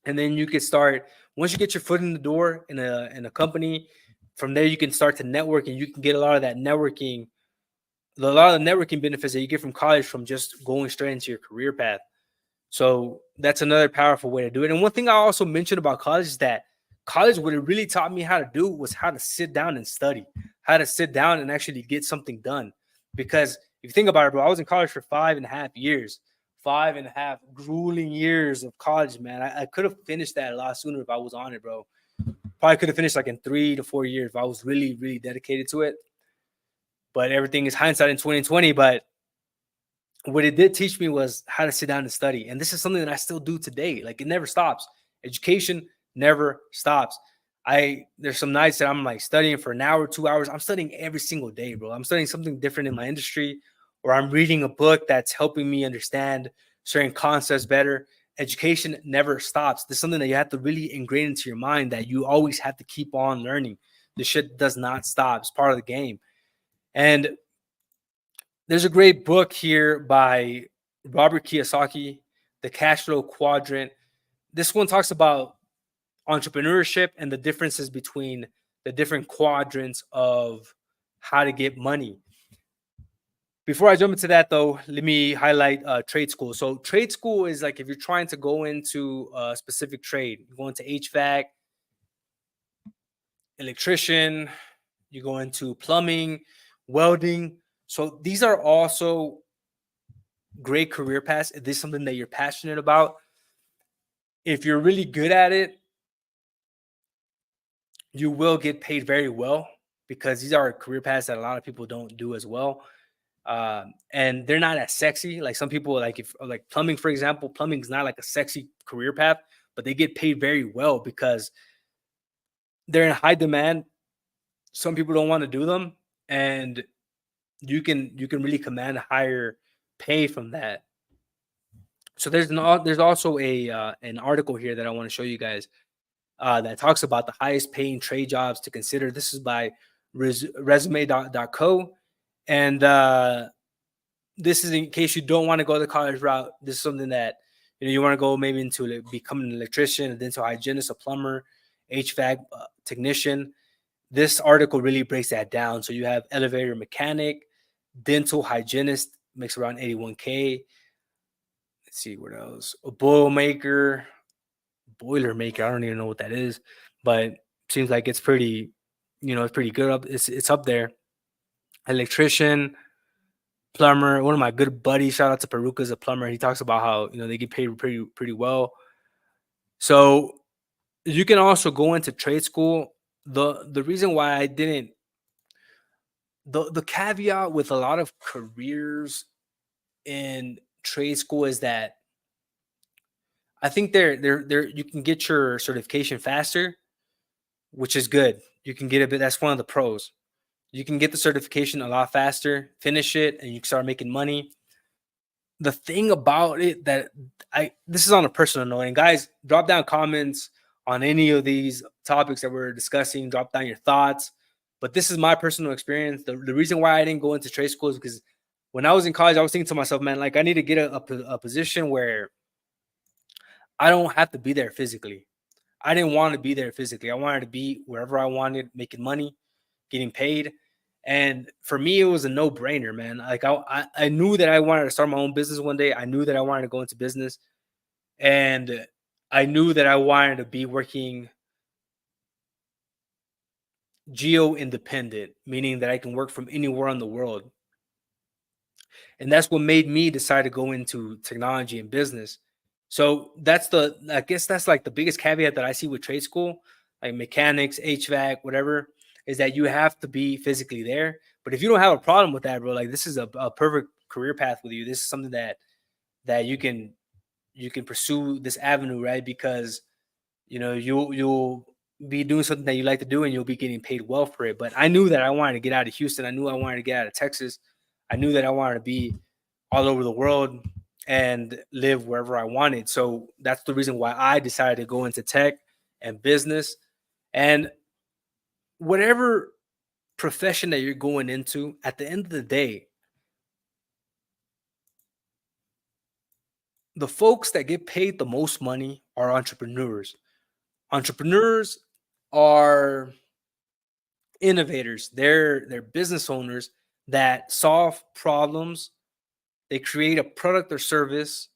and then you can start, once you get your foot in the door in a company. From there, you can start to network, and you can get a lot of the networking benefits that you get from college from just going straight into your career path. So that's another powerful way to do it. And one thing I also mentioned about college is that college, what it really taught me how to do was how to sit down and study, how to sit down and actually get something done. Because if you think about it, bro, I was in college for 5.5 years, 5.5 grueling years of college, man. I could have finished that a lot sooner if I was on it, bro. Probably could have finished like in 3 to 4 years if I was really, really dedicated to it. But everything is hindsight in 2020. But what it did teach me was how to sit down and study. And this is something that I still do today. Like, it never stops. Education never stops. There's some nights that I'm like studying for an hour, 2 hours. I'm studying every single day, bro. I'm studying something different in my industry, or I'm reading a book that's helping me understand certain concepts better. Education never stops. This is something that you have to really ingrain into your mind, that you always have to keep on learning. This shit does not stop. It's part of the game. And there's a great book here by Robert Kiyosaki, The Cash Flow Quadrant. This one talks about entrepreneurship and the differences between the different quadrants of how to get money. Before I jump into that, though, let me highlight trade school. So trade school is like if you're trying to go into a specific trade. You go into HVAC, electrician, you go into plumbing, welding. So these are also great career paths. If this is something that you're passionate about, if you're really good at it, you will get paid very well, because these are career paths that a lot of people don't do as well. And they're not as sexy. Like some people, like plumbing, for example, plumbing is not like a sexy career path, but they get paid very well because they're in high demand some people don't want to do them, and you can really command a higher pay from that. So there's also a an article here that I want to show you guys that talks about the highest paying trade jobs to consider. This is by resume.co, and this is in case you don't want to go the college route. This is something that you want to go maybe into becoming an electrician, a dental hygienist, a plumber, HVAC technician. This article really breaks that down. So you have elevator mechanic, dental hygienist, makes around 81K. Let's see what else. A boiler maker. I don't even know what that is, but seems like it's pretty, it's pretty good. It's up there. Electrician, plumber. One of my good buddies, shout out to Peruca's a plumber. He talks about how they get paid pretty well. So you can also go into trade school. The reason why I didn't, the caveat with a lot of careers in trade school is that I think you can get your certification faster, which is good. You can get a bit. That's one of the pros. You can get the certification a lot faster, finish it, and you can start making money. The thing about it that this is on a personal note, and guys, drop down comments on any of these topics that we're discussing. Drop down your thoughts. But this is my personal experience. The reason why I didn't go into trade school is because when I was in college, I was thinking to myself, man, like I need to get a position where I don't have to be there physically. I didn't want to be there physically. I wanted to be wherever I wanted, making money, getting paid. And for me, it was a no-brainer, man. Like I knew that I wanted to start my own business one day. I knew that I wanted to go into business. And I knew that I wanted to be working geo-independent, meaning that I can work from anywhere in the world. And that's what made me decide to go into technology and business. So I guess that's like the biggest caveat that I see with trade school, like mechanics, HVAC, whatever, is that you have to be physically there. But if you don't have a problem with that, bro, like this is a perfect career path with you. This is something that you can pursue this avenue, right? Because you'll be doing something that you like to do and you'll be getting paid well for it. But I knew that I wanted to get out of Houston. I knew I wanted to get out of Texas. I knew that I wanted to be all over the world and live wherever I wanted. So that's the reason why I decided to go into tech and business. And whatever profession that you're going into, at the end of the day, the folks that get paid the most money are entrepreneurs. Entrepreneurs are innovators. They're business owners that solve problems. They create a product or service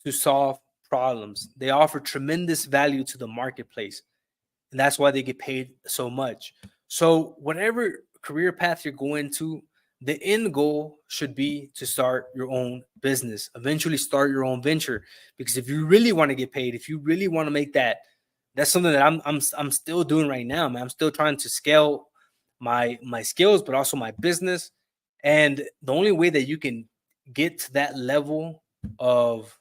to solve problems. They offer tremendous value to the marketplace. And that's why they get paid so much. So whatever career path you're going to, the end goal should be to start your own business, eventually start your own venture. Because if you really want to get paid, if you really want to make that's something that I'm still doing right now, man. I'm still trying to scale my skills, but also my business. And the only way that you can get to that level of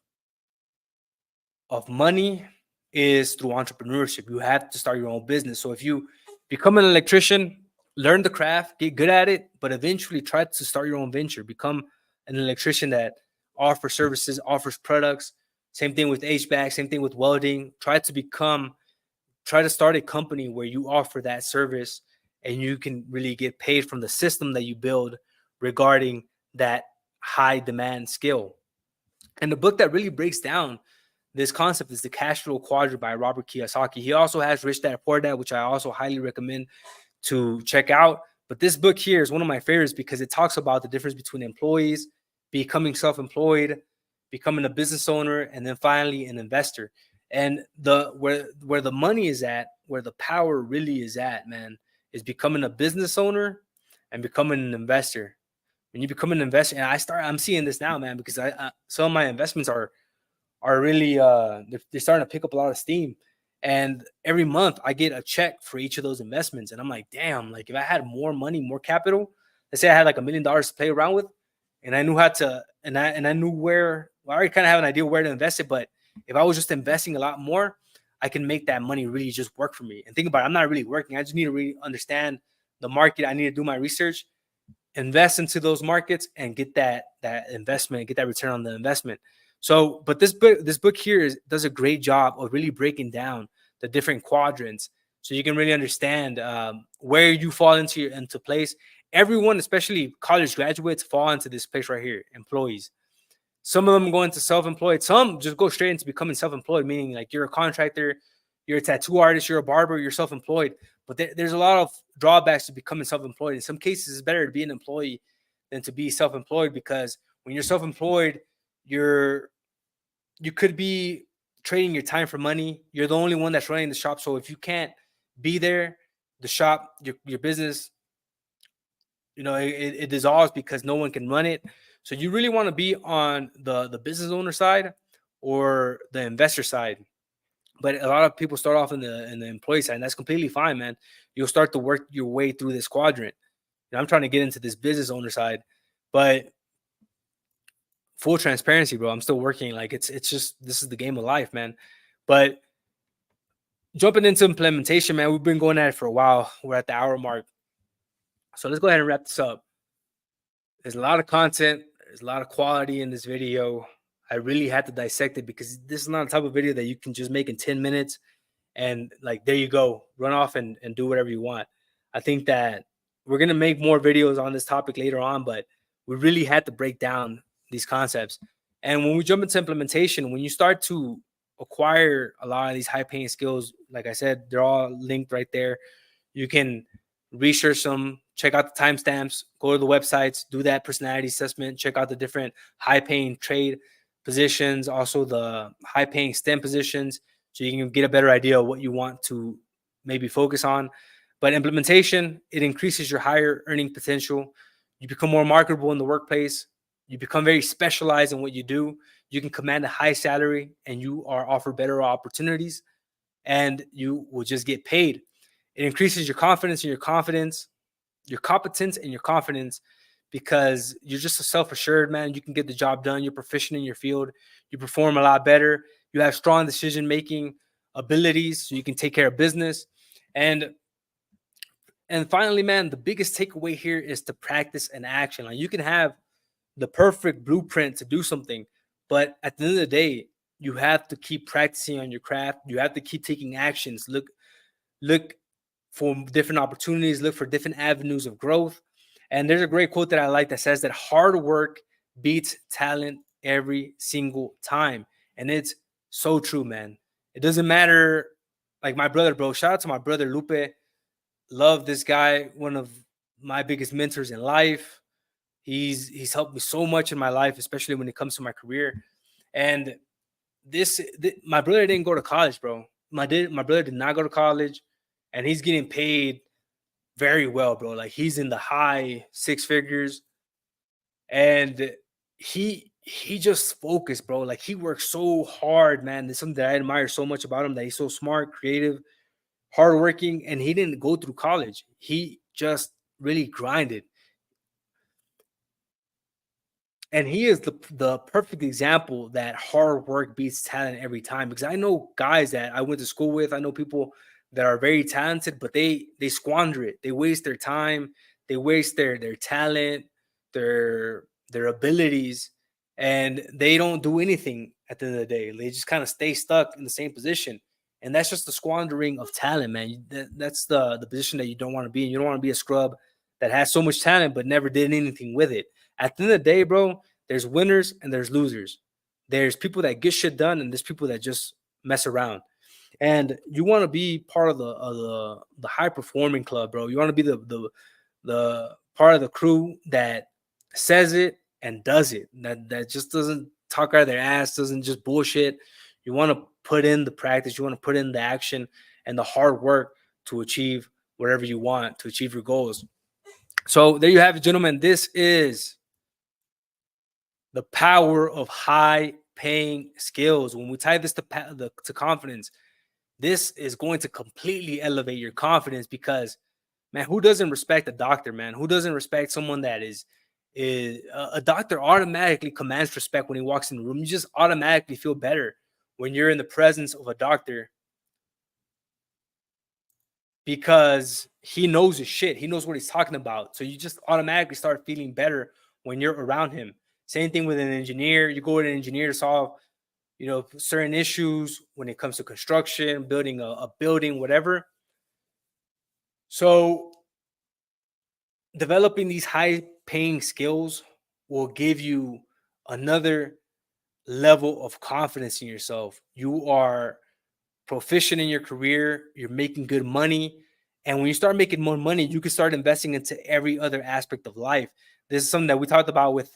money is through entrepreneurship. You have to start your own business. So if you become an electrician, learn the craft, get good at it, but eventually try to start your own venture. Become an electrician that offers services, offers products. Same thing with HVAC, same thing with welding. Try to start a company where you offer that service and you can really get paid from the system that you build regarding that high demand skill. And the book that really breaks down this concept is The Cash Flow Quadrant by Robert Kiyosaki. He also has Rich Dad Poor Dad, which I also highly recommend to check out. But this book here is one of my favorites because it talks about the difference between employees, becoming self-employed, becoming a business owner, and then finally an investor. And where the money is at, where the power really is at, man, is becoming a business owner and becoming an investor. When you become an investor, and I'm seeing this now, man, because some of my investments are really they're starting to pick up a lot of steam. And every month I get a check for each of those investments. And I'm like, damn, like if I had more money, more capital, let's say I had like $1 million to play around with, and I knew how to, and I knew where, well, I already kind of have an idea where to invest it. But if I was just investing a lot more, I can make that money really just work for me. And think about it, I'm not really working. I just need to really understand the market. I need to do my research, invest into those markets, and get that investment, get that return on the investment. So, but this book here does a great job of really breaking down the different quadrants, so you can really understand where you fall into place. Everyone, especially college graduates, fall into this place right here. Employees. Some of them go into self-employed. Some just go straight into becoming self-employed, meaning like you're a contractor, you're a tattoo artist, you're a barber, you're self-employed. But there's a lot of drawbacks to becoming self-employed. In some cases, it's better to be an employee than to be self-employed, because when you're self-employed, you could be trading your time for money. You're the only one that's running the shop. So if you can't be there, the shop, your business, it dissolves because no one can run it. So you really want to be on the business owner side or the investor side. But a lot of people start off in the employee side, and that's completely fine, man. You'll start to work your way through this quadrant. I'm trying to get into this business owner side, but full transparency, bro, I'm still working. Like it's just, this is the game of life, man. But jumping into implementation, man, we've been going at it for a while. We're at the hour mark. So let's go ahead and wrap this up. There's a lot of content. There's a lot of quality in this video. I really had to dissect it because this is not a type of video that you can just make in 10 minutes and like, there you go, run off and do whatever you want. I think that we're going to make more videos on this topic later on, but we really had to break down these concepts. And when we jump into implementation, when you start to acquire a lot of these high paying skills, like I said, they're all linked right there. You can research them, check out the timestamps, go to the websites, do that personality assessment, check out the different high paying trade positions, also the high paying STEM positions, so you can get a better idea of what you want to maybe focus on. But implementation, it increases your higher earning potential. You become more marketable in the workplace. You become very specialized in what you do. You can command a high salary and you are offered better opportunities, and you will just get paid. It increases your confidence and your competence and your confidence, because you're just a self-assured, man. You can get the job done. You're proficient in your field. You perform a lot better. You have strong decision-making abilities, so you can take care of business. And finally, man, the biggest takeaway here is to practice and action. Like, you can have the perfect blueprint to do something, but at the end of the day, you have to keep practicing on your craft. You have to keep taking actions. Look for different opportunities, look for different avenues of growth. And there's a great quote that I like that says that hard work beats talent every single time. And it's so true, man. It doesn't matter. Like my brother, bro, shout out to my brother, Lupe. Love this guy, one of my biggest mentors in life. He's helped me so much in my life, especially when it comes to my career. And my brother didn't go to college, bro. My brother did not go to college, and he's getting paid very well, bro. Like, he's in the high six figures, and he just focused, bro. Like, he works so hard, man. There's something that I admire so much about him, that he's so smart, creative, hardworking, and he didn't go through college. He just really grinded. And he is the perfect example that hard work beats talent every time. Because I know guys that I went to school with. I know people that are very talented, but they squander it. They waste their time. They waste their talent, their abilities, and they don't do anything at the end of the day. They just kind of stay stuck in the same position. And that's just the squandering of talent, man. That's the position that you don't want to be in. You don't want to be a scrub that has so much talent but never did anything with it. At the end of the day, bro, there's winners and there's losers. There's people that get shit done, and there's people that just mess around. And you want to be part of the high performing club, bro. You want to be the part of the crew that says it and does it. That just doesn't talk out of their ass, doesn't just bullshit. You want to put in the practice, you want to put in the action and the hard work to achieve whatever you want, to achieve your goals. So there you have it, gentlemen. This is the power of high paying skills. When we tie this to confidence, this is going to completely elevate your confidence, because, man, who doesn't respect a doctor, man? Who doesn't respect someone that is a doctor? Automatically commands respect when he walks in the room. You just automatically feel better when you're in the presence of a doctor because he knows his shit. He knows what he's talking about. So you just automatically start feeling better when you're around him. Same thing with an engineer. You go with an engineer to solve, certain issues when it comes to construction, building a building, whatever. So developing these high paying skills will give you another level of confidence in yourself. You are proficient in your career, you're making good money. And when you start making more money, you can start investing into every other aspect of life. This is something that we talked about with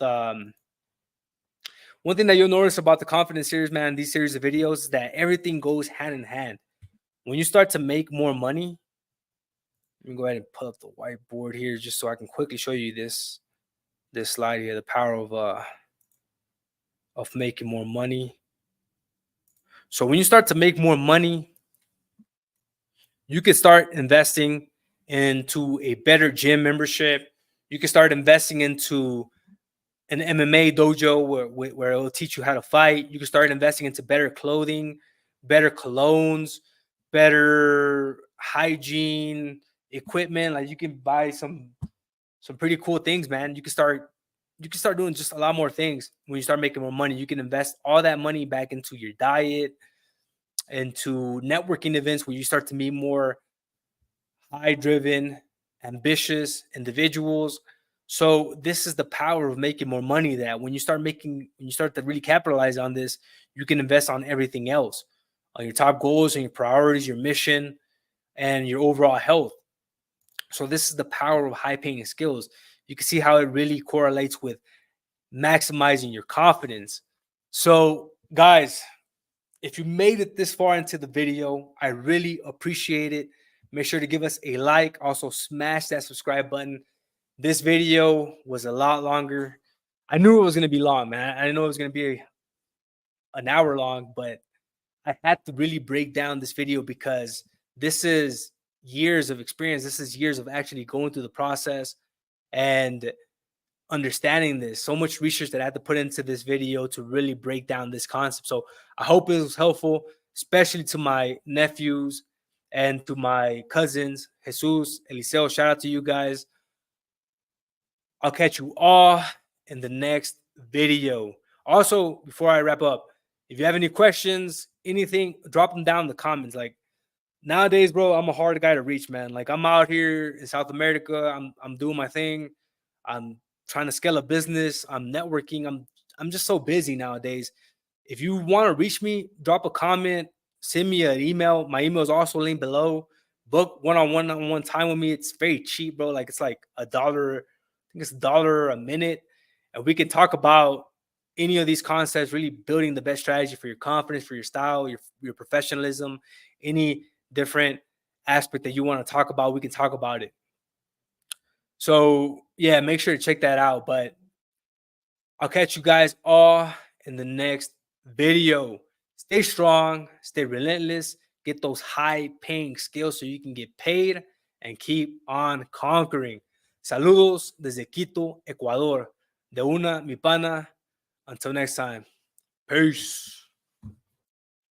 one thing that you'll notice about the confidence series, man, these series of videos, is that everything goes hand in hand. When you start to make more money, let me go ahead and pull up the whiteboard here just so I can quickly show you this slide here, the power of making more money. So when you start to make more money, you can start investing into a better gym membership. You can start investing into an MMA dojo where it will teach you how to fight. You can start investing into better clothing, better colognes, better hygiene equipment. Like you can buy some pretty cool things, man. You can start doing just a lot more things when you start making more money. You can invest all that money back into your diet, into networking events where you start to meet more high-driven, ambitious individuals. So this is the power of making more money, that when you start to really capitalize on this, you can invest on everything else, on your top goals and your priorities, your mission, and your overall health. So this is the power of high-paying skills. You can see how it really correlates with maximizing your confidence. So guys, if you made it this far into the video, I really appreciate it. Make sure to give us a like. Also, smash that subscribe button. This video was a lot longer. I knew it was going to be long, man. I didn't know it was going to be an hour long, but I had to really break down this video because this is years of experience. This is years of actually going through the process and understanding this. So much research that I had to put into this video to really break down this concept. So I hope it was helpful, especially to my nephews and to my cousins, Jesus, Eliseo. Shout out to you guys. I'll catch you all in the next video. Also, before I wrap up, if you have any questions, anything, drop them down in the comments. Like nowadays, bro, I'm a hard guy to reach, man. Like I'm out here in South America. I'm doing my thing. I'm trying to scale a business. I'm networking. I'm just so busy nowadays. If you want to reach me, drop a comment, send me an email. My email is also linked below. Book one-on-one time with me. It's very cheap, bro. Like it's like $1. I think it's $1 a minute, and we can talk about any of these concepts. Really building the best strategy for your confidence, for your style, your professionalism, any different aspect that you want to talk about. We can talk about it. So yeah, make sure to check that out. But I'll catch you guys all in the next video. Stay strong, stay relentless, get those high paying skills so you can get paid and keep on conquering. Saludos desde Quito, Ecuador. De una, mi pana. Until next time. Peace.